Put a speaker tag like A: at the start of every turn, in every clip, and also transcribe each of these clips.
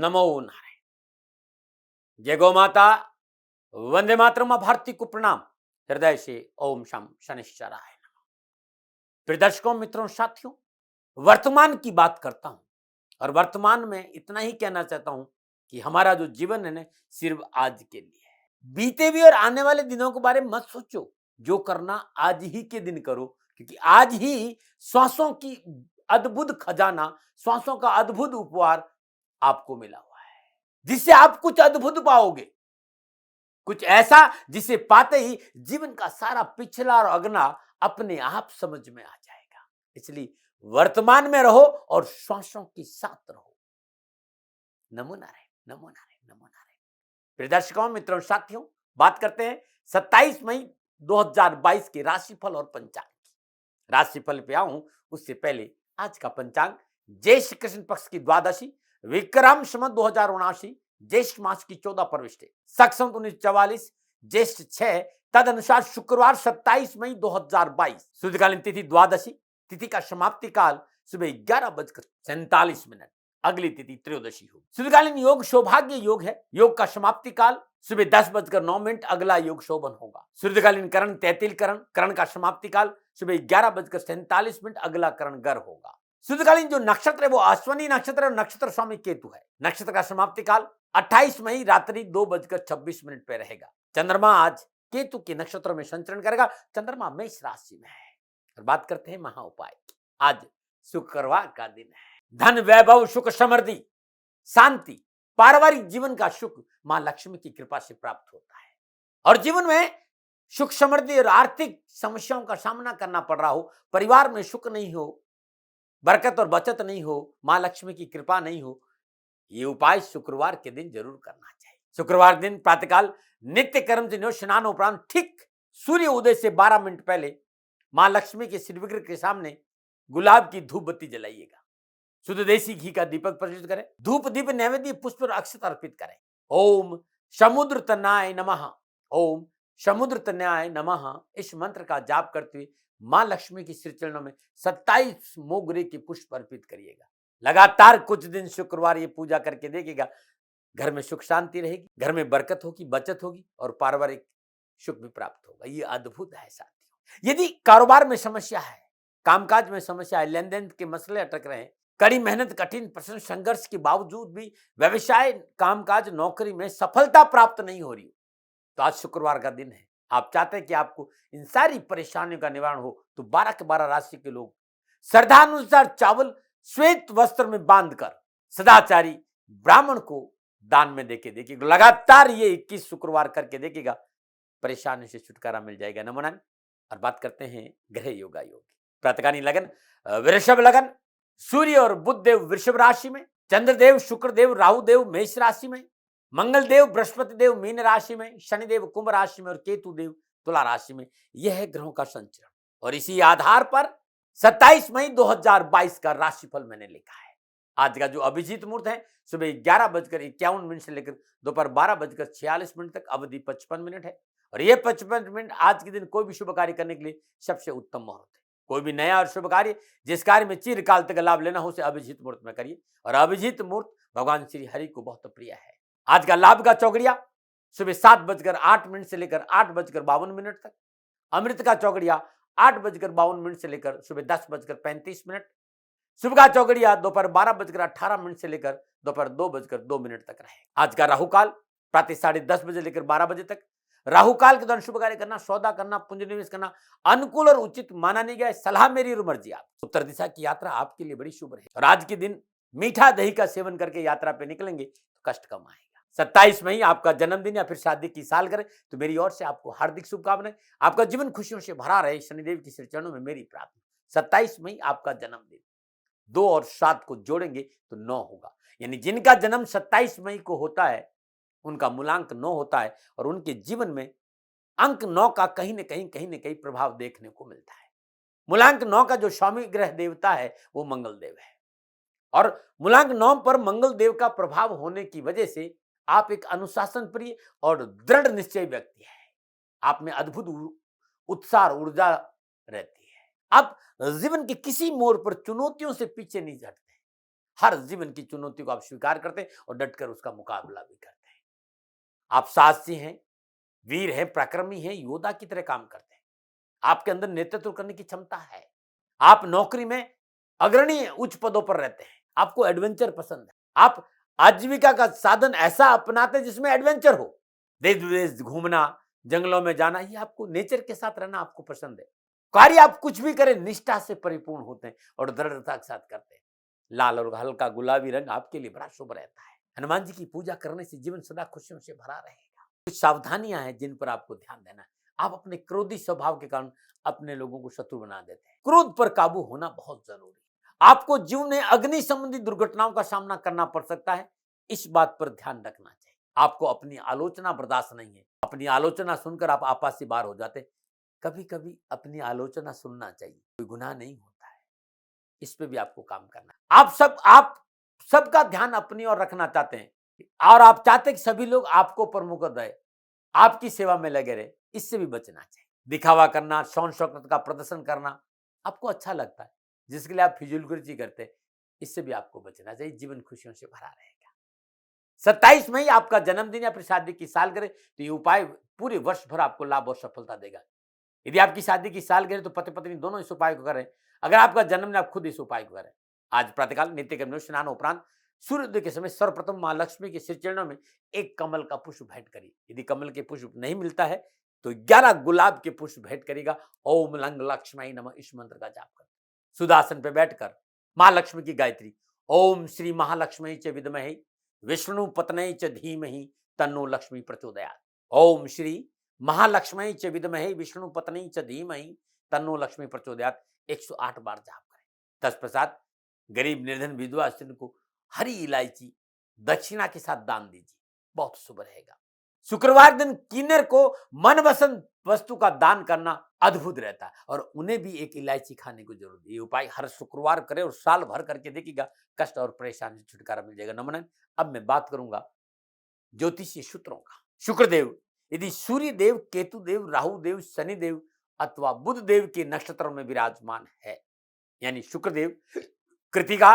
A: नमो नारायण। जय गौ माता, वंदे मातरम। मां भारती को प्रणाम। हृदय से ओम शम शनिश्चराय नमः। प्रिय दर्शकों, मित्रों, साथियों, वर्तमान की बात करता हूं और वर्तमान में इतना ही कहना चाहता हूं कि हमारा जो जीवन है ना, सिर्फ आज के लिए है। बीते हुए और आने वाले दिनों के बारे में मत सोचो। जो करना आज ही के दिन करो, क्योंकि आज ही श्वासों की अद्भुत खजाना, श्वासों का अद्भुत उपहार आपको मिला हुआ है, जिससे आप कुछ अद्भुत पाओगे, कुछ ऐसा जिसे पाते ही जीवन का सारा पिछला और अगला अपने आप समझ में आ जाएगा। इसलिए वर्तमान में रहो और श्वासों के साथ रहो। नमो नारायण, नमो नारायण, नमो नारायण। प्रिय दर्शकों, मित्रों, साथियों, बात करते हैं 27 मई 2022 के राशिफल और पंचांग की। राशिफल पे आऊं उससे पहले आज का पंचांग ज्येष्ठ कृष्ण पक्ष की द्वादशी, विक्रम संवत 2079, ज्येष्ठ मास की 14 प्रविष्टि, शक संवत 1944, ज्येष्ठ 6, तद अनुसार शुक्रवार 27 मई 2022, शुद्धकालीन तिथि द्वादशी, तिथि का समाप्ति काल सुबह 11:47। अगली तिथि त्रयोदशी होगी। शुद्धकालीन योग सौभाग्य योग है। योग का समाप्ति काल सुबह 10:09। अगला योग शोभन होगा। शुद्धकालीन करण तैतिल करण, करण का समाप्ति काल सुबह 11:47। अगला करण गर होगा। शुद्धकालीन जो नक्षत्र है वो अश्विनी नक्षत्र और नक्षत्र स्वामी केतु है। नक्षत्र का समाप्ति काल 28 मई रात्रि 2:26 पे रहेगा। चंद्रमा आज केतु के नक्षत्र में संचरण करेगा। चंद्रमा मेष राशि में है। और बात करते हैं महा उपाय की। आज शुक्रवार का दिन है। धन, वैभव, सुख, समृद्धि, शांति, पारिवारिक जीवन का सुख मां लक्ष्मी की कृपा से प्राप्त होता है। और जीवन में सुख, समृद्धि और आर्थिक समस्याओं का सामना करना पड़ रहा हो, परिवार में सुख नहीं हो, बरकत और बचत नहीं हो, मां लक्ष्मी की कृपा नहीं हो, ये उपाय शुक्रवार के दिन जरूर करना चाहिए। शुक्रवार दिन प्रातःकाल नित्य कर्म से स्नान उपरांत ठीक सूर्य उदय से 12 मिनट पहले मां लक्ष्मी के श्री विग्रह के सामने गुलाब की धूप बत्ती जलाइएगा। शुद्ध देसी घी का दीपक प्रज्वलित करें। धूप, दीप, नैवेद्य, पुष्प और अक्षत अर्पित करें। ओम समुद्र तनयाय नमः, ओम समुद्र तनयाय नमः, इस मंत्र का जाप करते हुए मां लक्ष्मी की श्री चरणों में 27 मोगरे के पुष्प अर्पित करिएगा। लगातार कुछ दिन शुक्रवार ये पूजा करके देखिएगा, घर में सुख शांति रहेगी, घर में बरकत होगी, बचत होगी और पारिवारिक सुख भी प्राप्त होगा। ये अद्भुत है साथियों। यदि कारोबार में समस्या है, कामकाज में समस्या है, लेन देन के मसले अटक रहे हैं, कड़ी मेहनत, कठिन प्रश्न, संघर्ष के बावजूद भी व्यवसाय, कामकाज, नौकरी में सफलता प्राप्त नहीं हो रही हो, तो आज शुक्रवार का दिन है। आप चाहते हैं कि आपको इन सारी परेशानियों का निवारण हो, तो 12 के 12 राशि के लोग श्रद्धानुसार चावल श्वेत वस्त्र में बांधकर सदाचारी ब्राह्मण को दान में देके देखिएगा। लगातार ये 21 शुक्रवार करके देखिएगा, परेशानी से छुटकारा मिल जाएगा। नमो नारायण। और बात करते हैं ग्रह योगा योग। प्रातःकालीन लगन वृषभ लगन, सूर्य और बुध देव वृषभ राशि में, चंद्रदेव, शुक्रदेव, राहु देव मेष राशि में, मंगल देव, बृहस्पति देव मीन राशि में, शनिदेव कुंभ राशि में और केतु देव तुला राशि में। यह है ग्रहों का संचरण। और इसी आधार पर 27 मई 2022 का राशिफल मैंने लिखा है। आज का जो अभिजीत मुहूर्त है सुबह 11:51 से लेकर दोपहर 12:46 तक, अवधि 55 मिनट है। और यह 55 मिनट आज के दिन कोई भी शुभ कार्य करने के लिए सबसे उत्तम मुहूर्त है। कोई भी नया और शुभ कार्य, जिस कार्य में चिरकाल तक लाभ लेना हो, उसे अभिजीत मुहूर्त में करिए। और अभिजीत मुहूर्त भगवान श्री हरि को बहुत प्रिय है। आज का लाभ का चौकड़िया सुबह 7:08 से लेकर 8:52 तक। अमृत का चौकड़िया 8:52 से लेकर सुबह 10:35। शुभ का चौकड़िया दोपहर 12:18 से लेकर दोपहर 2:02 तक रहे। आज का राहु काल प्रातः 10:30 बजे लेकर 12 बजे तक। राहु काल के दौरान शुभ कार्य करना, सौदा करना, पूंजी निवेश करना अनुकूल और उचित माना नहीं गया। सलाह मेरी और मर्जी आप। उत्तर दिशा की यात्रा आपके लिए बड़ी शुभ रहे। और आज के दिन मीठा दही का सेवन करके यात्रा पे निकलेंगे तो कष्ट कम आएगा। 27 मई आपका जन्मदिन या फिर शादी की साल करे तो मेरी ओर से आपको हार्दिक शुभकामनाएं। आपका जीवन खुशियों से भरा रहे, शनिदेव की श्री चरणों में मेरी प्रार्थना। 27 मई आपका जन्मदिन, 2 और 7 को जोड़ेंगे तो 9 होगा। यानी जिनका जन्म 27 मई को होता है उनका मूलांक 9 होता है और उनके जीवन में अंक 9 का कहीं न कहीं प्रभाव देखने को मिलता है। मूलांक 9 का जो स्वामी ग्रह देवता है वो मंगल देव है। और मूलांक 9 पर मंगल देव का प्रभाव होने की वजह से आप एक अनुशासन प्रिय और दृढ़ निश्चय व्यक्ति है। आप में अद्भुत उत्साह और ऊर्जा रहती है। आप जीवन के किसी मोड़ पर चुनौतियों से पीछे नहीं हटते। हर जीवन की चुनौती को आप स्वीकार करते हैं और डटकर उसका मुकाबला भी करते हैं। आप साहसी हैं, वीर हैं, पराक्रमी हैं, योद्धा की तरह काम करते हैं। आपके अंदर नेतृत्व करने की क्षमता है। आप नौकरी में अग्रणी उच्च पदों पर रहते हैं। आपको एडवेंचर पसंद है। आप आजीविका का साधन ऐसा अपनाते हैं जिसमें एडवेंचर हो। देश विदेश घूमना, जंगलों में जाना, ये आपको नेचर के साथ रहना आपको पसंद है। कार्य आप कुछ भी करें निष्ठा से परिपूर्ण होते हैं और दृढ़ता के साथ करते हैं। लाल और हल्का गुलाबी रंग आपके लिए बड़ा शुभ रहता है। हनुमान जी की पूजा करने से जीवन सदा खुशियों से भरा रहेगा। कुछ सावधानियां हैं जिन पर आपको ध्यान देना है। आप अपने क्रोधी स्वभाव के कारण अपने लोगों को शत्रु बना देते हैं। क्रोध पर काबू होना बहुत जरूरी है। आपको जीवन में अग्नि संबंधी दुर्घटनाओं का सामना करना पड़ सकता है, इस बात पर ध्यान रखना चाहिए। आपको अपनी आलोचना बर्दाश्त नहीं है। अपनी आलोचना सुनकर आप आपस से बाहर हो जाते। कभी कभी अपनी आलोचना सुनना चाहिए, कोई गुनाह नहीं होता है। इस पे भी आपको काम करना है। आप सबका ध्यान अपनी ओर रखना चाहते हैं और आप चाहते हैं कि सभी लोग आपको प्रमुख रहे, आपकी सेवा में लगे रहे। इससे भी बचना चाहिए। दिखावा करना, शौन शौकत का प्रदर्शन करना आपको अच्छा लगता है, जिसके लिए आप फिजूलखर्ची करते हैं, इससे भी आपको बचना चाहिए। जीवन खुशियों से भरा रहेगा। 27 मई आपका जन्मदिन या फिर शादी की सालगिरह, तो ये उपाय पूरे वर्ष भर आपको लाभ और सफलता देगा। यदि आपकी शादी की सालगिरह तो पति पत्नी दोनों इस उपाय को करें। अगर आपका जन्मदिन, आप खुद इस उपाय को करें। आज प्रातःकाल नित्य कर्म स्नान उपरांत सूर्योदय के समय सर्वप्रथम मां लक्ष्मी के श्री चरणों में एक कमल का पुष्प भेंट करिए। यदि कमल के पुष्प नहीं मिलता है तो 11 गुलाब के पुष्प भेंट करिएगा। ओम लंग लक्ष्मी नमः, इस मंत्र का जाप कर सुदासन पे बैठकर मां लक्ष्मी की गायत्री, ओम श्री महालक्ष्मी च विद्महे विष्णु पत्नी च धीमहि तन्नो लक्ष्मी प्रचोदयात्। ओम श्री महालक्ष्मी च विद्महे विष्णु पत्नी च धीमहि तन्नो लक्ष्मी प्रचोदयात् 108 बार जाप करें। तत्पश्चात गरीब निर्धन विधवा स्त्री को हरी इलायची दक्षिणा के साथ दान दीजिए, बहुत शुभ रहेगा। शुक्रवार दिन किन्नर को मनपसंद वस्तु का दान करना अद्भुत रहता है और उन्हें भी एक इलायची खाने को जरूर है। ये उपाय हर शुक्रवार करें और साल भर करके देखिएगा, कष्ट और परेशानी से छुटकारा मिल जाएगा। नमन। अब मैं बात करूंगा ज्योतिषीय सूत्रों का। शुक्रदेव यदि सूर्य देव, केतु देव, राहु देव, शनि देव अथवा बुध देव के नक्षत्रों में विराजमान है, यानी शुक्रदेव कृतिका,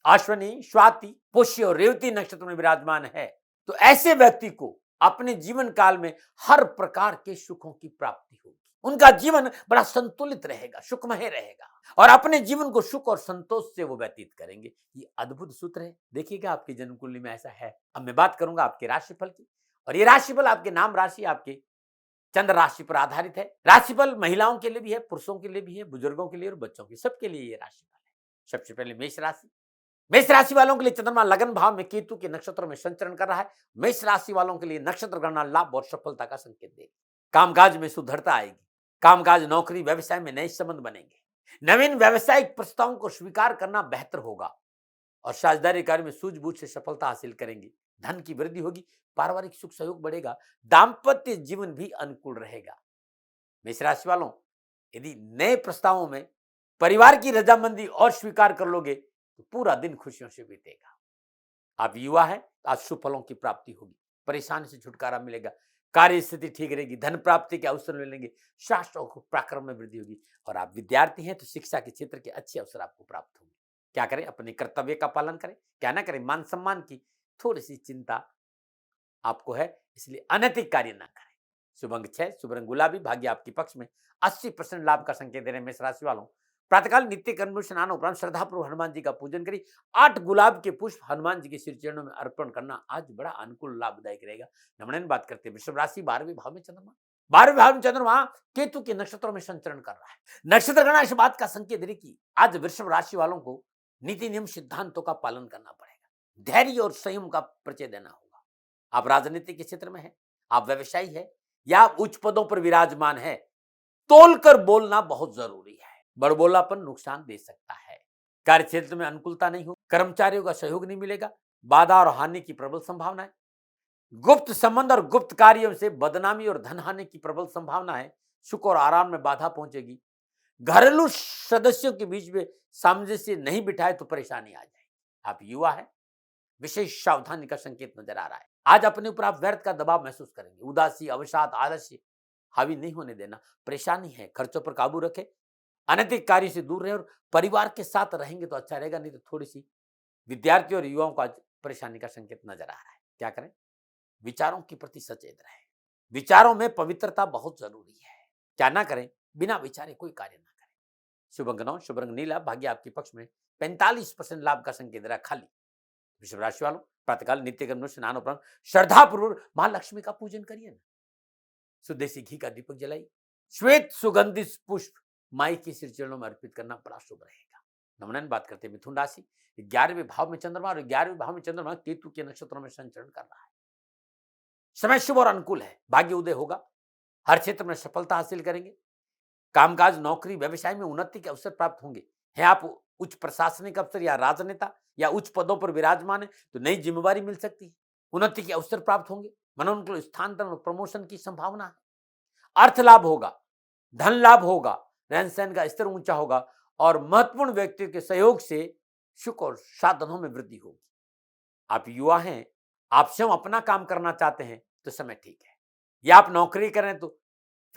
A: अश्विनी, स्वाति, पुष्य और रेवती नक्षत्र में विराजमान है, तो ऐसे व्यक्ति को अपने जीवन काल में हर प्रकार के सुखों की प्राप्ति होगी। उनका जीवन बड़ा संतुलित रहेगा, सुखमय रहेगा और अपने जीवन को सुख और संतोष से वो व्यतीत करेंगे। ये अद्भुत सूत्र है। देखिएगा आपकी जन्म कुंडली में ऐसा है। अब मैं बात करूंगा आपके राशिफल की, और ये राशिफल आपके नाम राशि, आपके चंद्र राशि पर आधारित है। राशिफल महिलाओं के लिए भी है, पुरुषों के लिए भी है, बुजुर्गों के लिए और बच्चों के, सबके लिए ये राशिफल है। सबसे पहले मेष राशि। मेष राशि वालों के लिए चंद्रमा लगन भाव में केतु के नक्षत्रों में संचरण कर रहा है। मेष राशि वालों के लिए नक्षत्र गणना लाभ और सफलता का संकेत देगी। कामकाज में सुधरता आएगी। कामकाज, नौकरी, व्यवसाय में नए संबंध बनेंगे। नवीन व्यवसायिक प्रस्तावों को स्वीकार करना बेहतर होगा और साझेदारी कार्य में सूझबूझ से सफलता हासिल करेंगे। धन की वृद्धि होगी। पारिवारिक सुख सहयोग बढ़ेगा। दाम्पत्य जीवन भी अनुकूल रहेगा। मेष राशि वालों, यदि नए प्रस्तावों में परिवार की रजामंदी और स्वीकार कर लोगे तो पूरा दिन खुशियों से बीतेगा। आप युवा हैं, आज शुभ फलों की प्राप्ति होगी। परेशानी से छुटकारा मिलेगा। कार्य स्थिति ठीक रहेगी। धन प्राप्ति के अवसर मिलेंगे। शास्त्रों को पराक्रम में वृद्धि होगी। और आप विद्यार्थी हैं तो शिक्षा के क्षेत्र के अच्छे अवसर आपको प्राप्त होंगे। क्या करें? अपने कर्तव्य का पालन करें। क्या ना करें? मान सम्मान की थोड़ी सी चिंता आपको है, इसलिए अनैतिक कार्य ना करें। शुभ अंक 6, शुभ रंग गुलाबी, भाग्य आपके पक्ष में। 80% लाभ का संकेत दे रहे हैं मेष राशि वालों। प्रातःकाल नित्य कर्म स्नान उपरांत श्रद्धापूर्वक हनुमान जी का पूजन करिए। 8 गुलाब के पुष्प हनुमान जी के श्री चरणों में अर्पण करना आज बड़ा अनुकूल लाभदायक रहेगा। नमन। बात करते हैं वृषभ राशि। 12वें भाव में चंद्रमा, 12वें भाव में चंद्रमा केतु के नक्षत्रों में संचरण कर रहा है। नक्षत्र गणना इस बात का संकेत दे रही कि आज वृषभ राशि वालों को नीति नियम सिद्धांतों का पालन करना पड़ेगा। धैर्य और संयम का परिचय देना होगा। आप राजनीति के क्षेत्र में है, आप व्यवसायी है या आप उच्च पदों पर विराजमान है, तोलकर बोलना बहुत जरूरी है। बड़बोलापन नुकसान दे सकता है। कार्य क्षेत्र में अनुकूलता नहीं हो, कर्मचारियों का सहयोग नहीं मिलेगा। बाधा और हानि की प्रबल संभावना है। गुप्त संबंध और गुप्त कार्यों से बदनामी और धन हानि की प्रबल संभावना है। सुख और आराम में बाधा पहुंचेगी। घरेलू सदस्यों के बीच में सामंजस्य नहीं बिठाए तो परेशानी आ जाएगी। आप युवा है, विशेष सावधानी का संकेत नजर आ रहा है। आज अपने ऊपर आप व्यर्थ का दबाव महसूस करेंगे। उदासी, अवसाद, आलस्य हावी नहीं होने देना। परेशानी है, खर्चों पर काबू रखें। अनैतिक कार्य से दूर रहे और परिवार के साथ रहेंगे तो अच्छा रहेगा, नहीं तो थोड़ी सी विद्यार्थियों और युवाओं को आज परेशानी का संकेत नजर आ रहा है। क्या करें? विचारों के प्रति सचेत रहें। विचारों में पवित्रता बहुत जरूरी है। क्या ना करें? बिना विचारे कोई कार्य ना करें। शुभ अंक 9, शुभ रंग नीला, भाग्य आपके पक्ष में। 45% लाभ का संकेत रहा खाली। वृषभ राशि वालों, प्रातःकाल नित्य कर्म स्नान उपरांत श्रद्धा पूर्वक मां लक्ष्मी का पूजन करिए ना। सुदेशी घी का दीपक जलाइए। श्वेत सुगंधित पुष्प माई के श्री चरणों में अर्पित करना बड़ा शुभ रहेगा। नमन बात करते हैं मिथुन राशि, 11वें भाव में चंद्रमा और 11वें भाव में चंद्रमा केतु के नक्षत्रों में संचरण कर रहा है। समय शुभ और अनुकूल है। भाग्य उदय होगा। हर क्षेत्र में सफलता हासिल करेंगे। कामकाज, नौकरी, व्यवसाय में उन्नति के अवसर प्राप्त होंगे। है आप उच्च प्रशासनिक अफसर या राजनेता या उच्च पदों पर विराजमान है तो नई जिम्मेवारी मिल सकती है। उन्नति के अवसर प्राप्त होंगे। मनोनुकूल स्थानांतरण और प्रमोशन की संभावना है। अर्थ लाभ होगा, धन लाभ होगा, रहन सहन का स्तर ऊंचा होगा और महत्वपूर्ण व्यक्तियों के सहयोग से सुख और साधनों में वृद्धि होगी। आप युवा हैं, आप स्वयं अपना काम करना चाहते हैं तो समय ठीक है। या आप नौकरी करें तो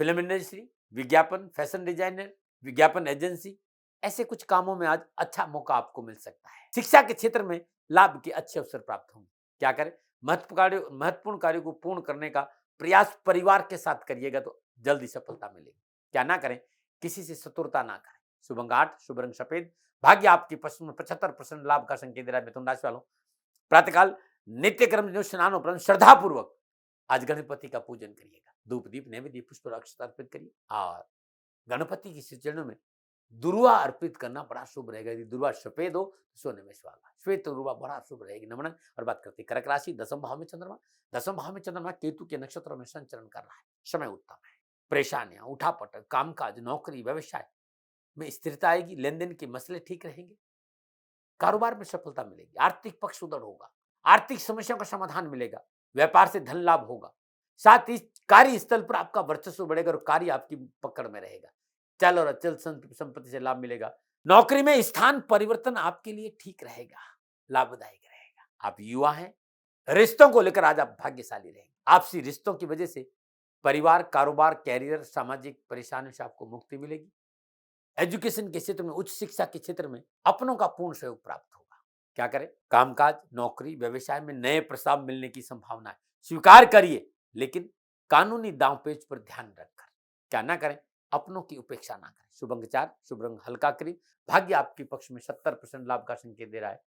A: फिल्म इंडस्ट्री, विज्ञापन, फैशन डिजाइनर, विज्ञापन एजेंसी, ऐसे कुछ कामों में आज अच्छा मौका आपको मिल सकता है। शिक्षा के क्षेत्र में लाभ के अच्छे अवसर प्राप्त होंगे। क्या करें? महत्वपूर्ण कार्यों को पूर्ण करने का प्रयास परिवार के साथ करिएगा तो जल्दी सफलता मिलेगी। क्या ना करें? किसी से शत्रुता ना करें। शुभ अंक 8, शुभ रंग सफेद, भाग्य आपकी पश्चिम में 75% लाभ का संकेत दे रहा है। मिथुन राशि वालों, प्रातःकाल नित्य कर्म स्नान उपरांत श्रद्धा पूर्वक आज गणपति का पूजन करिएगा। धूप दीप नैवेद्य पुष्प अक्षत अर्पित करिए और गणपति की श्री चरणों में दुर्वा अर्पित करना बड़ा शुभ रहेगा। यदि दुर्वा सफेद हो तो सोने में सुहागा। श्वेत दुर्वा बड़ा शुभ रहेगी। नमन। और बात करते हैं कर्क राशि, 10वें भाव में चंद्रमा। 10वें भाव में चंद्रमा केतु के नक्षत्रों में संचरण कर रहा है। समय उत्तम है। परेशानियां, उठापटक, कामकाज, नौकरी, व्यवसाय में स्थिरता आएगी। लेन देन के मसले ठीक रहेंगे। कारोबार में सफलता मिलेगी। आर्थिक पक्ष सुदृढ़ होगा। आर्थिक समस्याओं का समाधान मिलेगा। व्यापार से धन लाभ होगा। साथ ही कार्यस्थल पर आपका वर्चस्व बढ़ेगा और कार्य आपकी पकड़ में रहेगा। चल और अचल संपत्ति से लाभ मिलेगा। नौकरी में स्थान परिवर्तन आपके लिए ठीक रहेगा, लाभदायक रहेगा। आप युवा हैं, रिश्तों को लेकर आज आप भाग्यशाली रहेंगे। आपसी रिश्तों की वजह से परिवार, कारोबार, कैरियर, सामाजिक परेशानियों से आपको मुक्ति मिलेगी। एजुकेशन के क्षेत्र में, उच्च शिक्षा के क्षेत्र में अपनों का पूर्ण सहयोग प्राप्त होगा। क्या करें? कामकाज, नौकरी, व्यवसाय में नए प्रस्ताव मिलने की संभावना है। स्वीकार करिए, लेकिन कानूनी दांवपेच पर ध्यान रखकर। क्या ना करें? अपनों की उपेक्षा ना करें। शुभ अंक 4, शुभ रंग हल्का क्रीम, भाग्य आपके पक्ष में। 70% लाभ का संकेत दे रहा है।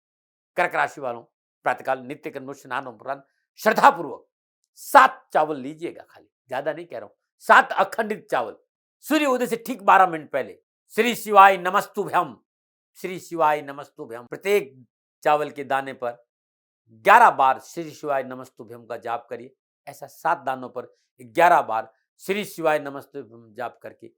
A: कर्क राशि वालों, प्रातःकाल नित्य कर्म स्नान उपरांत श्रद्धा पूर्वक 7 चावल लीजिएगा। खाली, ज्यादा नहीं कह रहा हूं, 7 अखंडित चावल सूर्य उदय से ठीक 12 मिनट पहले श्री शिवाय नमस्तुभ्यम, श्री शिवाय नमस्तुभ्यम, प्रत्येक चावल के दाने पर 11 बार श्री शिवाय नमस्तुभ्यम का जाप करिए। ऐसा 7 दानों पर 11 बार श्री शिवाय नमस्तुभ्यम जाप करके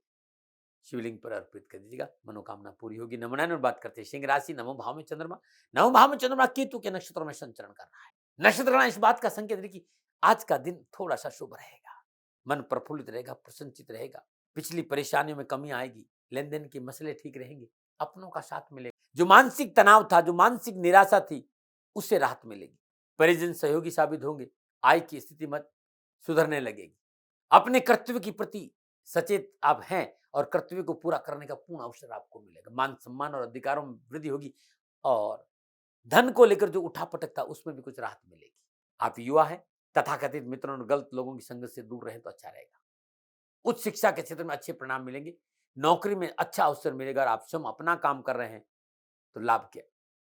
A: शिवलिंग पर अर्पित कर दीजिएगा। मनोकामना पूरी होगी। नमनान में बात करते हैं सिंह राशि, 9वें भाव में चंद्रमा। 9वें भाव में चंद्रमा केतु के नक्षत्रों में संचरण कर रहा है। नक्षत्र गणना इस बात का संकेत है कि आज का दिन थोड़ा सा शुभ रहेगा। मन प्रफुल्लित रहेगा, प्रसन्नचित रहेगा। पिछली परेशानियों में कमी आएगी। लेन देन के मसले ठीक रहेंगे। अपनों का साथ मिलेगा। जो मानसिक तनाव था, जो मानसिक निराशा थी, उससे राहत मिलेगी। परिजन सहयोगी साबित होंगे। आय की स्थिति मत सुधरने लगेगी। अपने कर्तव्य के प्रति सचेत आप हैं और कर्तव्य को पूरा करने का पूर्ण अवसर आपको मिलेगा। मान सम्मान और अधिकारों में वृद्धि होगी और धन को लेकर जो उठापटक था उसमें भी कुछ राहत मिलेगी। आप युवा हैं, तथाकथित मित्रों और गलत लोगों की संगत से दूर रहें तो अच्छा रहेगा। उच्च शिक्षा के क्षेत्र में अच्छे परिणाम मिलेंगे। नौकरी में अच्छा अवसर मिलेगा और आप स्वयं अपना काम कर रहे हैं तो लाभ की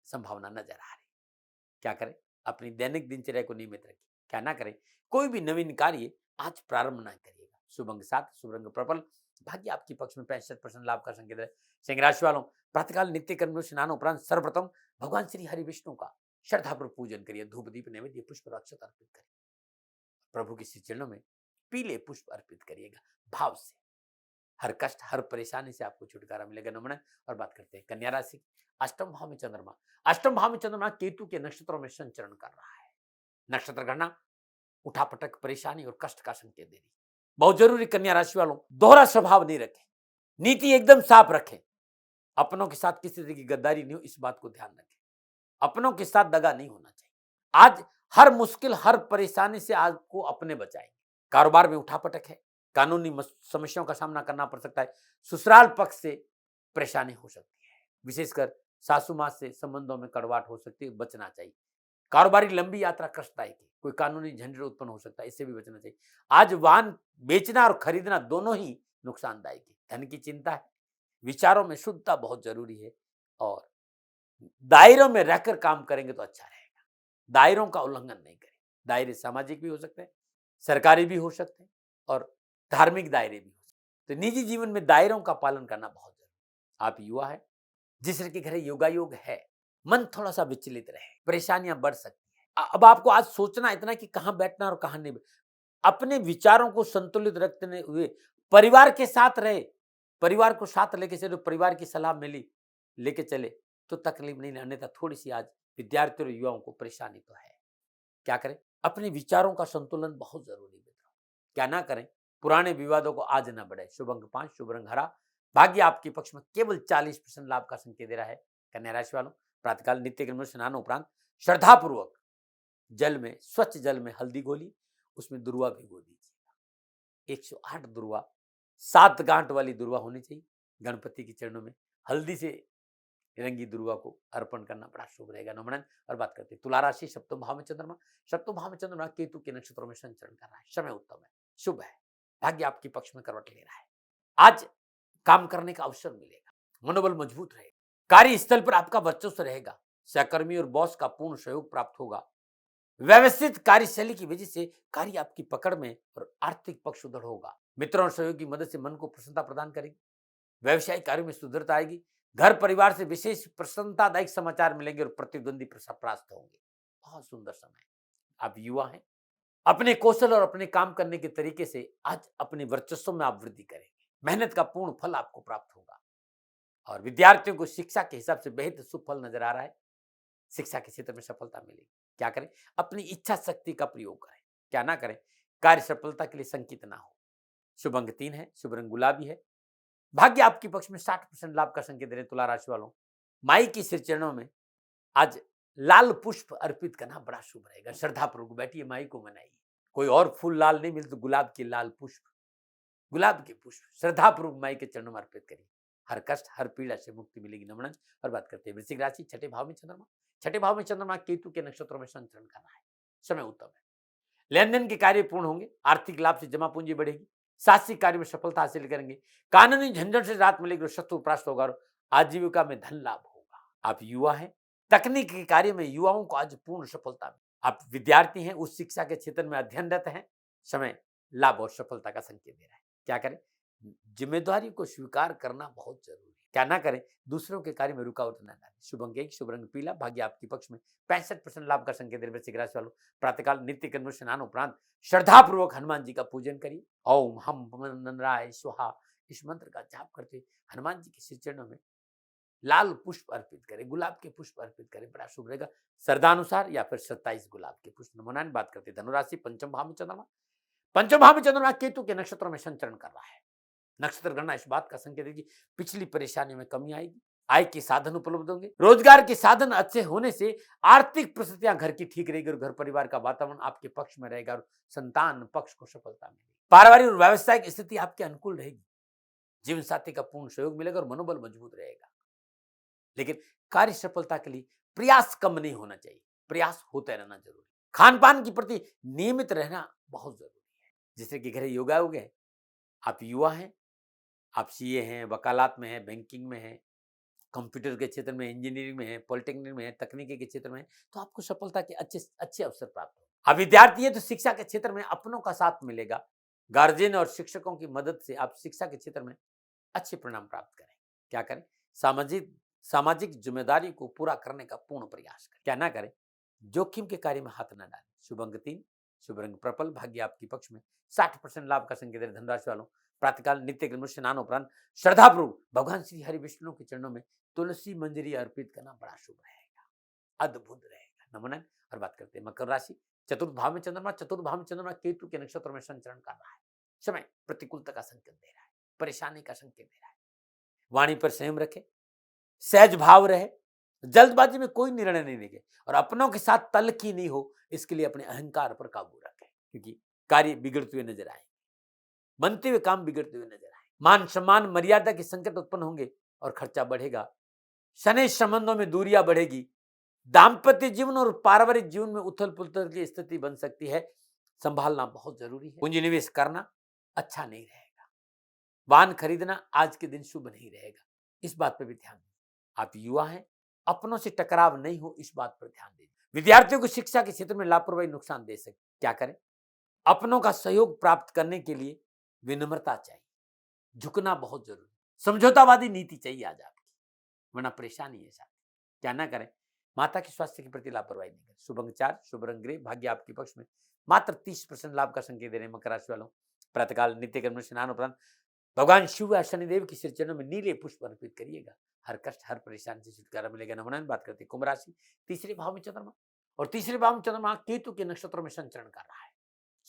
A: संभावना नजर आ रही। क्या करें? अपनी दैनिक दिनचर्या को नियमित रखें। क्या ना करें? कोई भी नवीन कार्य आज प्रारंभ ना करिएगा। शुभ अंक 7, शुभ रंग पर्पल, भाग्य आपके पक्ष में। 65% लाभ का संकेत है। सिंह राशि वालों, प्रातःकाल नित्य कर्म स्नान उपरांत सर्वप्रथम भगवान श्री हरि विष्णु का श्रद्धापूर्वक पूजन करिए। धूप दीप नैवेद्य पुष्प अक्षत अर्पित करिए। प्रभु के श्री चरणों में पीले पुष्प अर्पित करिएगा भाव से। हर कष्ट, हर परेशानी से आपको छुटकारा मिलेगा। नमन। और बात करते हैं कन्या राशि, 8वें भाव में चंद्रमा। 8वें भाव में चंद्रमा केतु के नक्षत्रों में संचरण कर रहा है। नक्षत्र गणना उठापटक, परेशानी और कष्ट का संकेत दे रही। बहुत जरूरी कन्या राशि वालों, दोहरा स्वभाव नहीं रखें। नीति एकदम साफ रखें। अपनों के साथ किसी तरह की गद्दारी नहीं हो, इस बात को ध्यान रखें। अपनों के साथ दगा नहीं होना चाहिए। आज हर मुश्किल, हर परेशानी से आपको अपने बचाएंगे। कारोबार में उठापटक है। कानूनी समस्याओं का सामना करना पड़ सकता है। ससुराल पक्ष से परेशानी हो सकती है। विशेषकर सासू माँ से संबंधों में कड़वाहट हो सकती है, बचना चाहिए। कारोबारी लंबी यात्रा कष्टदायक है, कोई कानूनी झंझट उत्पन्न हो सकता है, इससे भी बचना चाहिए। आज वाहन बेचना और खरीदना दोनों ही नुकसानदायक है। धन की चिंता है, विचारों में शुद्धता बहुत जरूरी है और दायरों में रहकर काम करेंगे तो अच्छा रहेगा। दायरों का उल्लंघन नहीं करें। दायरे सामाजिक भी हो सकते हैं, सरकारी भी हो सकते हैं और धार्मिक दायरे भी हो सकते हैं। तो निजी जीवन में दायरों का पालन करना बहुत जरूरी है। आप युवा है, जिस के घर योगायोग है, मन थोड़ा सा विचलित रहे, परेशानियां बढ़ सकती है। अब आपको आज सोचना इतना कि कहां बैठना और कहां नहीं। अपने विचारों को संतुलित रखते हुए परिवार के साथ रहे, परिवार को साथ लेके चले, परिवार की सलाह मिली लेके चले तो तकलीफ नहीं, अन्यथा थोड़ी सी आज विद्यार्थियों और युवाओं को परेशानी तो है। क्या करें? अपने विचारों का संतुलन बहुत जरूरी है मित्रों। क्या ना करें? पुराने विवादों को आज ना बढ़े। शुभ अंक 5, शुभ रंग हरा, भाग्य आपके पक्ष में, केवल 40% लाभ का संकेत दे रहा है। कन्या राशि वालों, प्रातःकाल नित्य कर्म स्नान उपरांत श्रद्धापूर्वक जल में, स्वच्छ जल में हल्दी घोली, उसमें दुर्वा भिगो दीजिएगा। 108 दुर्वा, 7 गांठ वाली दुर्वा होनी चाहिए। गणपति के चरणों में हल्दी से रंगी दुर्वा को अर्पण करना बड़ा शुभ रहेगा। नमन। और बात करते हैं तुला राशि, सप्तम भाव में चंद्रमा, सप्तम भाव में चंद्रमा केतु के नक्षत्रों में संचरण कर रहा है। समय उत्तम है, शुभ है, भाग्य आपके पक्ष में करवट ले रहा है। आज काम करने का अवसर मिलेगा, मनोबल मजबूत रहेगा, कार्यस्थल पर आपका वर्चस्व रहेगा, सहकर्मी और बॉस का पूर्ण सहयोग प्राप्त होगा। व्यवस्थित कार्यशैली की वजह से कार्य आपकी पकड़ में और आर्थिक पक्ष सुदृढ़ होगा। मित्रों और सहयोग की मदद से मन को प्रसन्नता प्रदान करेगी, व्यवसायिक कार्यों में सुदृढ़ता आएगी। घर परिवार से विशेष प्रसन्नतादायक समाचार मिलेंगे और प्रतिद्वंदी परास्त होंगे। बहुत सुंदर समय। आप युवा हैं, अपने कौशल और अपने काम करने के तरीके से आज अपने वर्चस्व में आप वृद्धि करेंगे। मेहनत का पूर्ण फल आपको प्राप्त होगा और विद्यार्थियों को शिक्षा के हिसाब से बेहद शुभ फल नजर आ रहा है। शिक्षा के क्षेत्र में सफलता मिलेगी। क्या करें? अपनी इच्छा शक्ति का प्रयोग करें। क्या ना करें? कार्य सफलता के लिए संकित ना हो। शुभ अंक 3 है, शुभ रंग गुलाबी है, भाग्य आपके पक्ष में, 60% लाभ का संकेत दे रहे। तुला राशि वालों, माई के श्री चरणों में आज लाल पुष्प अर्पित करना बड़ा शुभ रहेगा। श्रद्धापूर्वक बैठिए, माई को मनाइए। कोई और फूल लाल नहीं मिले तो गुलाब के लाल पुष्प, गुलाब के पुष्प श्रद्धापूर्वक माई के चरणों में अर्पित करिए। हर कष्ट, हर पीड़ा से मुक्ति मिलेगी। नमन। और बात करते हैं वृश्चिक राशि, छठे भाव में चंद्रमा, छठे भाव में चंद्रमा केतु के नक्षत्रों में संचरण करना है। समय उत्तम है, लेन देन के कार्य पूर्ण होंगे, आर्थिक लाभ से जमा पूंजी बढ़ेगी, साहसिक कार्य में सफलता हासिल करेंगे, कानूनी झंझट से राहत मिलेगी, शत्रु परास्त होगा और आजीविका में धन लाभ होगा। आप युवा हैं, तकनीक के कार्य में युवाओं को आज पूर्ण सफलता मिलेगी। आप विद्यार्थी हैं, उस शिक्षा के क्षेत्र में अध्ययनरत हैं, समय लाभ और सफलता का संकेत दे रहा है। क्या करें? जिम्मेदारी को स्वीकार करना बहुत जरूरी है। क्या ना करें? दूसरों के कार्य में रुकावट न डालें। शुभ अंक 1, शुभ रंग पीला, भाग्य आपके पक्ष में, 65% लाभ का संकेत दे रहे। वृश्चिक राशि वालों, प्रातःकाल नित्य कर्म स्नान उपरांत श्रद्धापूर्वक हनुमान जी का पूजन करिए। ओम हम नराय स्वाहा, इस मंत्र का जाप करते हनुमान जी के श्री चरणों में लाल पुष्प अर्पित करें, गुलाब के पुष्प अर्पित करें, बड़ा शुभ रहेगा। श्रद्धानुसार या फिर 27 गुलाब के पुष्प। नमोनान। बात करते धनुराशि, पंचम भाव में चंद्रमा, पंचम भाव में चंद्रमा केतु के नक्षत्रों में संचरण कर रहा है। नक्षत्र गणना इस बात का संकेत है कि पिछली परेशानियों में कमी आएगी, आय के साधन उपलब्ध होंगे, रोजगार के साधन अच्छे होने से आर्थिक परिस्थितियां घर की ठीक रहेगी और घर परिवार का वातावरण आपके पक्ष में रहेगा और संतान पक्ष को सफलता मिलेगी। पारिवारिक और व्यावसायिक स्थिति आपके अनुकूल रहेगी, जीवन साथी का पूर्ण सहयोग मिलेगा और मनोबल मजबूत रहेगा। लेकिन कार्य सफलता के लिए प्रयास कम नहीं होना चाहिए, प्रयास होते रहना जरूरी। खान पान के प्रति नियमित रहना बहुत जरूरी है। जिससे कि घर योगा हो गए, आप युवा हैं, आप सीए हैं, वकालत में हैं, बैंकिंग में हैं, कंप्यूटर के क्षेत्र में, इंजीनियरिंग में है, पॉलिटेक्निक में है, तकनीकी के क्षेत्र में है, तो आपको सफलता के अच्छे अच्छे अवसर प्राप्त हो। आप विद्यार्थी है तो शिक्षा के क्षेत्र में अपनों का साथ मिलेगा, गार्जियन और शिक्षकों की मदद से आप शिक्षा के क्षेत्र में अच्छे परिणाम प्राप्त करें। क्या करें? सामाजिक सामाजिक जिम्मेदारी को पूरा करने का पूर्ण प्रयास करें। क्या ना करें? जोखिम के कार्य में हाथ न डालें। शुभ अंक 3, शुभ रंग पर्पल, भाग्य आपके पक्ष में, 60% लाभ का संकेत है। धनराशि वालों, प्रातःकाल नित्य कर्म स्नान उपरांत श्रद्धापूर्वक भगवान श्री हरि विष्णु के चरणों में तुलसी मंजरी अर्पित करना बड़ा शुभ रहेगा, अद्भुत रहेगा। नमन। और बात करते हैं मकर राशि, चतुर्थ भाव में चंद्रमा, चतुर्थ भाव में चंद्रमा केतु के नक्षत्र में संचरण कर रहा है। समय प्रतिकूलता का संकेत दे रहा है, परेशानी का संकेत दे रहा है। वाणी पर संयम रखे, सहज भाव रहे, जल्दबाजी में कोई निर्णय नहीं लेंगे और अपनों के साथ तल्खी नहीं हो, इसके लिए अपने अहंकार पर काबू रखें, क्योंकि कार्य बिगड़ते हुए नजर आए, बनते हुए काम बिगड़ते हुए नजर आए, मान सम्मान मर्यादा के संकट उत्पन्न होंगे और खर्चा बढ़ेगा। शनि संबंधों में दूरियां बढ़ेगी, दाम्पत्य जीवन और पारिवारिक जीवन में उथल पुथल की स्थिति बन सकती है, संभालना बहुत जरूरी है। पूंजी निवेश करना अच्छा नहीं रहेगा, वाहन खरीदना आज के दिन शुभ नहीं रहेगा, इस बात पर भी ध्यान दें। आप युवा हैं, अपनों से टकराव नहीं हो, इस बात पर ध्यान दें। विद्यार्थियों को शिक्षा के क्षेत्र में लापरवाही नुकसान दे सकती, क्या करें? अपनों का सहयोग प्राप्त करने के लिए विनम्रता चाहिए, झुकना बहुत जरूरी, समझौतावादी नीति चाहिए आज आपकी, वरना परेशानी है साथ। क्या ना करें? माता के स्वास्थ्य के प्रति लापरवाही नहीं करें। शुभ अंक 4, शुभ रंग ग्रे, भाग्य आपके पक्ष में, मात्र 30% लाभ का संकेत दे रहे हैं मकर राशि वालों। प्रातःकाल नित्य कर्म स्नान उपरांत भगवान शिव या शनिदेव की श्री चरणों में नीले पुष्प अर्पित करिएगा, हर कष्ट हर परेशानी से छुटकारा मिलेगा। नमन बात करते कुंभ राशि, तीसरे भाव में चंद्रमा, और तीसरे भाव में चंद्रमा केतु के नक्षत्रों में संचरण कर रहा है।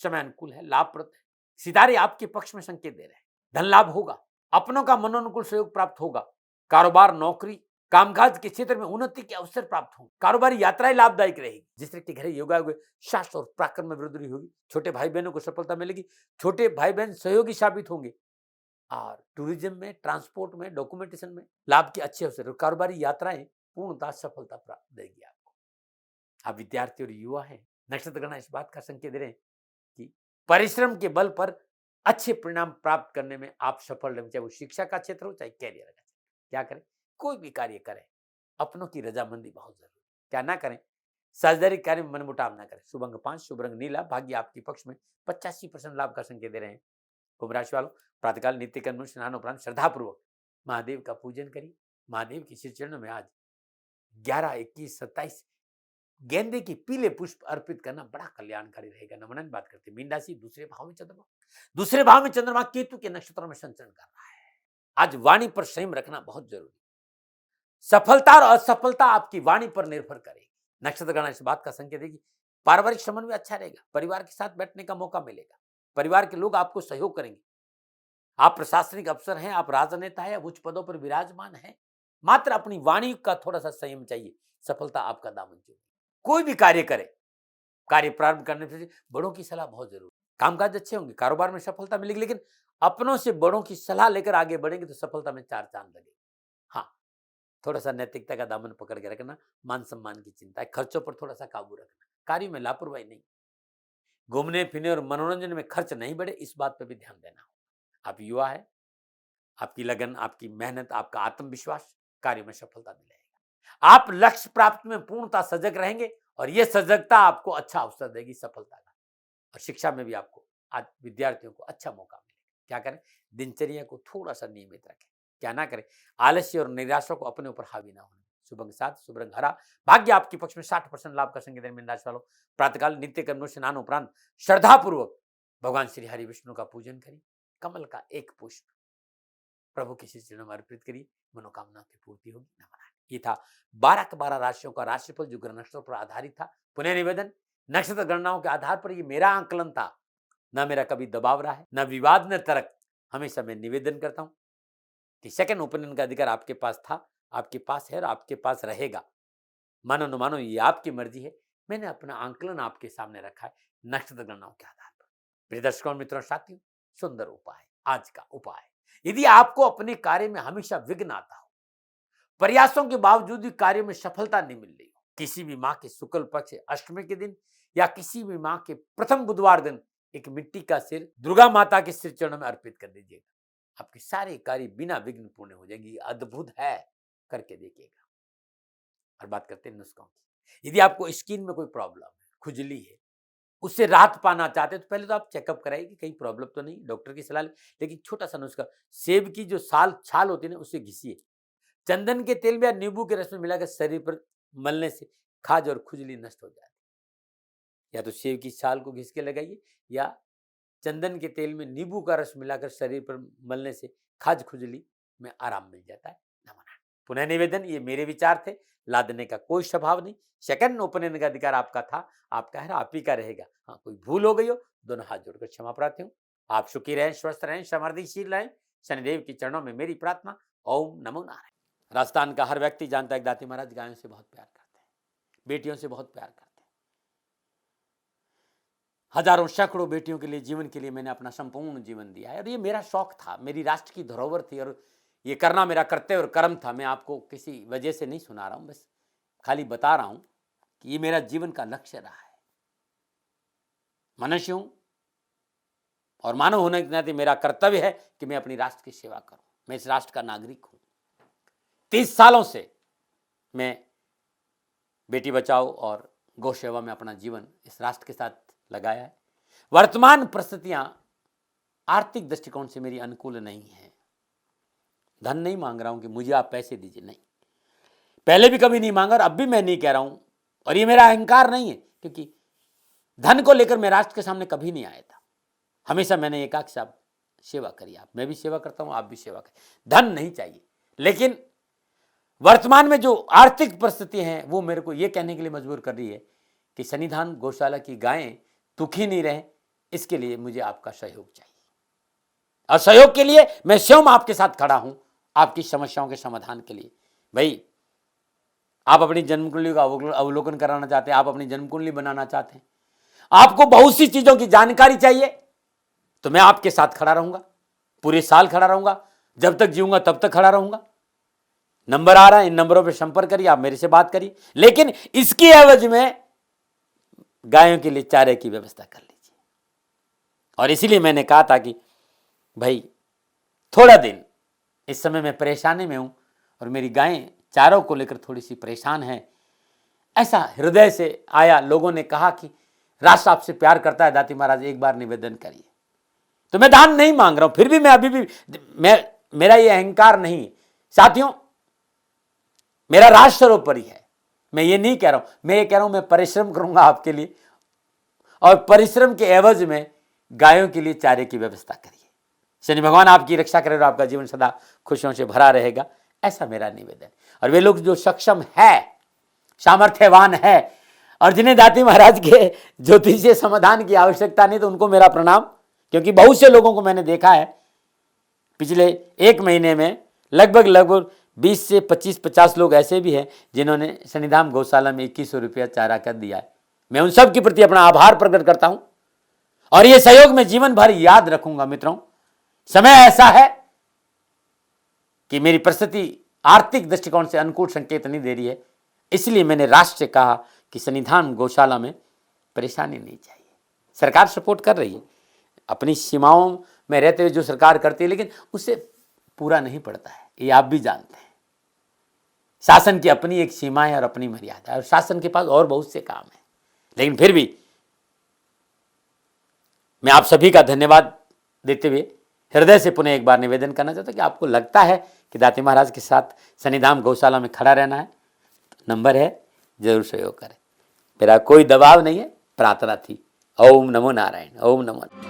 A: समय अनुकूल है, लाभप्रद है, सितारे आपके पक्ष में संकेत दे रहे हैं। धन लाभ होगा, अपनों का मनोनुकूल सहयोग प्राप्त होगा, कारोबार नौकरी कामकाज के क्षेत्र में उन्नति के अवसर प्राप्त होंगे, कारोबारी यात्राएं लाभदायक रहेगी, जिस तरह के घर योगा हुए शास्त्र और पराक्रम में वृद्धि होगी, छोटे भाई बहनों को सफलता मिलेगी, छोटे भाई बहन सहयोगी साबित होंगे, और टूरिज्म में, ट्रांसपोर्ट में, डॉक्यूमेंटेशन में लाभ के अच्छे अवसर, कारोबारी यात्राएं पूर्णतः सफलता प्राप्त देगी आपको। आप विद्यार्थी और युवा हैं, नक्षत्र गणना इस बात का संकेत दे रहे हैं कि परिश्रम के बल पर अच्छे परिणाम प्राप्त करने में आप सफल रहेंगे, चाहे वो शिक्षा का क्षेत्र हो चाहे कैरियर का क्षेत्र। क्या करें? कोई भी कार्य करें, अपनों की रजामंदी बहुत जरूरी। क्या ना करें? साझेदारी कार्य में मनमुटाव ना करें। शुभ अंक 5, शुभ रंग नीला, भाग्य आपके पक्ष में, 85% लाभ का संकेत दे रहे हैं। कुंभ राशि वालों, प्रातःकाल नित्य कर्म स्नान उपरांत श्रद्धापूर्वक महादेव का पूजन करिए। महादेव की श्री चरणों में आज 11, 21, 27 गेंदे की पीले पुष्प अर्पित करना बड़ा कल्याणकारी रहेगा। नमन बात करते मीन राशि, दूसरे भाव में चंद्रमा, दूसरे भाव में चंद्रमा केतु के नक्षत्रों में संचरण कर रहा है। आज वाणी पर संयम रखना बहुत जरूरी, सफलता और असफलता आपकी वाणी पर निर्भर करेगी। नक्षत्र गणना इस बात का संकेत देगी, पारिवारिक समन्वय अच्छा रहेगा, परिवार के साथ बैठने का मौका मिलेगा, परिवार के लोग आपको सहयोग करेंगे। आप प्रशासनिक अफसर हैं, आप राजनेता हैं, उच्च पदों पर विराजमान हैं, मात्र अपनी वाणी का थोड़ा सा संयम चाहिए, सफलता आपका दामन चूमेगी। कोई भी कार्य करें, कार्य प्रारंभ करने से बड़ों की सलाह बहुत जरूरी, कामकाज अच्छे होंगे, कारोबार में सफलता मिलेगी, लेकिन अपनों से बड़ों की सलाह लेकर आगे बढ़ेंगे तो सफलता में 4 चांद लगेंगे। हाँ, थोड़ा सा नैतिकता का दामन पकड़ के रखना, मान सम्मान की चिंता है, खर्चों पर थोड़ा सा काबू रखना, कार्य में लापरवाही नहीं, घूमने फिरने और मनोरंजन में खर्च नहीं बढ़े, इस बात पर भी ध्यान देना। आप युवा है, आपकी लगन, आपकी मेहनत, आपका आत्मविश्वास कार्य में सफलता मिलेगा। आप लक्ष्य प्राप्त में पूर्णतः सजग रहेंगे और यह सजगता आपको अच्छा अवसर देगी सफलता का, और शिक्षा में भी आपको आज विद्यार्थियों को अच्छा मौका मिलेगा। क्या करें? दिनचर्या को थोड़ा सा नियमित रखें। क्या ना करें? आलस्य और निराशा को अपने ऊपर हावी ना होने। शुभ अंक 7, शुभ रंग हरा, भाग्य आपके पक्ष में, 60% लाभ का संकेत है मीन राशि वालों। प्रातःकाल नित्य कर्म स्नान उपरांत श्रद्धापूर्वक भगवान श्री हरि विष्णु का पूजन करिए, कमल का एक पुष्प प्रभु के श्री चरणों में अर्पित करिए, मनोकामना की पूर्ति होगी। नमन। ये था 12 के 12 राशियों का राशिफल जो ग्रह नक्षत्रों पर आधारित था। पुनः निवेदन, नक्षत्र गणनाओं के आधार पर ये मेरा आंकलन था, ना मेरा कभी दबाव रहा है, ना विवाद, न तर्क। हमेशा मैं निवेदन करता हूं कि सेकंड ओपिनियन का अधिकार आपके पास था, आपके पास है और आपके पास रहेगा। मानो न मानो ये आपकी मर्जी है। मैंने अपना आंकलन आपके सामने रखा है नक्षत्र गणनाओं के आधार पर। प्रिय दर्शकों, मित्रों, साथियों, सुंदर उपाय, आज का उपाय, यदि आपको अपने कार्य में हमेशा विघ्न आता हो, प्रयासों के बावजूद भी कार्य में सफलता नहीं मिल रही हो, किसी भी माह के शुक्ल पक्ष अष्टमी के दिन या किसी भी माह के प्रथम बुधवार दिन एक मिट्टी का सिर दुर्गा माता के सिर चरणों में अर्पित कर दीजिएगा, आपके सारे कार्य बिना विघ्न पूर्ण हो जाएंगे। अद्भुत है, करके देखिएगा। और बात करते हैं नुस्खों की। यदि आपको स्किन में कोई प्रॉब्लम है, खुजली है, उससे राहत पाना चाहते हैं तो पहले तो आप चेकअप कराइए कि कहीं प्रॉब्लम तो नहीं, डॉक्टर की सलाह लें। लेकिन छोटा सा नुस्खा, सेब की जो छाल होती है ना, उससे घिसिए, चंदन के तेल में या नींबू के रस में मिलाकर शरीर पर मलने से खाज और खुजली नष्ट हो जाती है। या तो सेब की छाल को घिस के लगाइए या चंदन के तेल में नींबू का रस मिलाकर शरीर पर मलने से खाज खुजली में आराम मिल जाता है। नमन। पुनः निवेदन, ये मेरे विचार थे, लादने का कोई स्वभाव नहीं। सेकंड ओपिनियन का अधिकार आपका था, आपका है, आप ही का रहेगा। हाँ, कोई भूल हो गई हो, दोनों हाथ जोड़कर क्षमा प्रार्थी हूँ। आप सुखी रहें, स्वस्थ रहें, समृद्धिशील रहें, शनिदेव की चरणों में मेरी प्रार्थना। ओम नमो नारायण। राजस्थान का हर व्यक्ति जानता है दाती महाराज गायों से बहुत प्यार करते हैं, बेटियों से बहुत प्यार करते हैं। हजारों सैकड़ों बेटियों के लिए, जीवन के लिए मैंने अपना संपूर्ण जीवन दिया है, और ये मेरा शौक था, मेरी राष्ट्र की धरोहर थी, और ये करना मेरा कर्तव्य और कर्म था। मैं आपको किसी वजह से नहीं सुना रहा हूं, बस खाली बता रहा हूं कि ये मेरा जीवन का लक्ष्य रहा है। मनुष्य हूं और मानव होने के नाते मेरा कर्तव्य है कि मैं अपनी राष्ट्र की सेवा करूं। मैं इस राष्ट्र का नागरिक हूं। 30 सालों से मैं बेटी बचाओ और गौ सेवा में अपना जीवन इस राष्ट्र के साथ लगाया है। वर्तमान परिस्थितियां आर्थिक दृष्टिकोण से मेरी अनुकूल नहीं है। धन नहीं मांग रहा हूं कि मुझे आप पैसे दीजिए, नहीं, पहले भी कभी नहीं मांगा और अब भी मैं नहीं कह रहा हूं। और ये मेरा अहंकार नहीं है, क्योंकि धन को लेकर मैं राष्ट्र के सामने कभी नहीं आया था। हमेशा मैंने ये कहा कि साहब सेवा करिए आप, मैं भी सेवा करता हूं, आप भी सेवा करें, धन नहीं चाहिए। लेकिन वर्तमान में जो आर्थिक परिस्थिति है वो मेरे को ये कहने के लिए मजबूर कर रही है कि सन्निधान गौशाला की गायें दुखी नहीं रहे, इसके लिए मुझे आपका सहयोग चाहिए। और सहयोग के लिए मैं स्वयं आपके साथ खड़ा हूं, आपकी समस्याओं के समाधान के लिए। भाई, आप अपनी जन्म कुंडली का अवलोकन कराना चाहते हैं, आप अपनी जन्म कुंडली बनाना चाहते हैं, आपको बहुत सी चीजों की जानकारी चाहिए, तो मैं आपके साथ खड़ा रहूंगा, पूरे साल खड़ा रहूंगा, जब तक जीऊंगा तब तक खड़ा रहूंगा। नंबर आ रहा है, इन नंबरों पर संपर्क करिए, आप मेरे से बात करिए, लेकिन इसकी एवज में गायों के लिए चारे की व्यवस्था कर लीजिए। और इसीलिए मैंने कहा था कि भाई थोड़ा दिन, इस समय मैं परेशानी में हूं और मेरी गायें चारों को लेकर थोड़ी सी परेशान है। ऐसा हृदय से आया, लोगों ने कहा कि राष्ट्र आपसे प्यार करता है दाती महाराज, एक बार निवेदन करिए। तो मैं दान नहीं मांग रहा हूं, फिर भी मैं अभी भी मेरा ये अहंकार नहीं है साथियों, मेरा राष्ट्र सर्वोपरि है। मैं ये नहीं कह रहा हूं, मैं ये कह रहा हूं मैं परिश्रम करूंगा आपके लिए, और परिश्रम के एवज में गायों के लिए चारे की व्यवस्था करिए। शनि भगवान आपकी रक्षा करे और आपका जीवन सदा खुशियों से भरा रहेगा, ऐसा मेरा निवेदन। और वे लोग जो सक्षम है, सामर्थ्यवान है, और जिन्हें दाती महाराज के ज्योतिषीय समाधान की आवश्यकता नहीं, तो उनको मेरा प्रणाम। क्योंकि बहुत से लोगों को मैंने देखा है पिछले 1 महीने में, लगभग 20 से 25-50 लोग ऐसे भी हैं जिन्होंने सन्निधान गौशाला में 2100 रुपया चारा कर दिया है। मैं उन सब के प्रति अपना आभार प्रकट करता हूं और ये सहयोग में जीवन भर याद रखूंगा। मित्रों, समय ऐसा है कि मेरी परिस्थिति आर्थिक दृष्टिकोण से अनुकूल संकेत नहीं दे रही है, इसलिए मैंने राष्ट्र से कहा कि सन्निधान गौशाला में परेशानी नहीं चाहिए। सरकार सपोर्ट कर रही है, अपनी सीमाओं में रहते हुए जो सरकार करती है, लेकिन उससे पूरा नहीं पड़ता है, ये आप भी जानते हैं। शासन की अपनी एक सीमा है और अपनी मर्यादा है, और शासन के पास और बहुत से काम है। लेकिन फिर भी मैं आप सभी का धन्यवाद देते हुए हृदय से पुनः एक बार निवेदन करना चाहता हूं कि आपको लगता है कि दाती महाराज के साथ सन्निधान गौशाला में खड़ा रहना है, तो नंबर है, जरूर सहयोग करें। मेरा कोई दबाव नहीं है, प्रार्थना थी। ओम नमो नारायण, ओम नमो।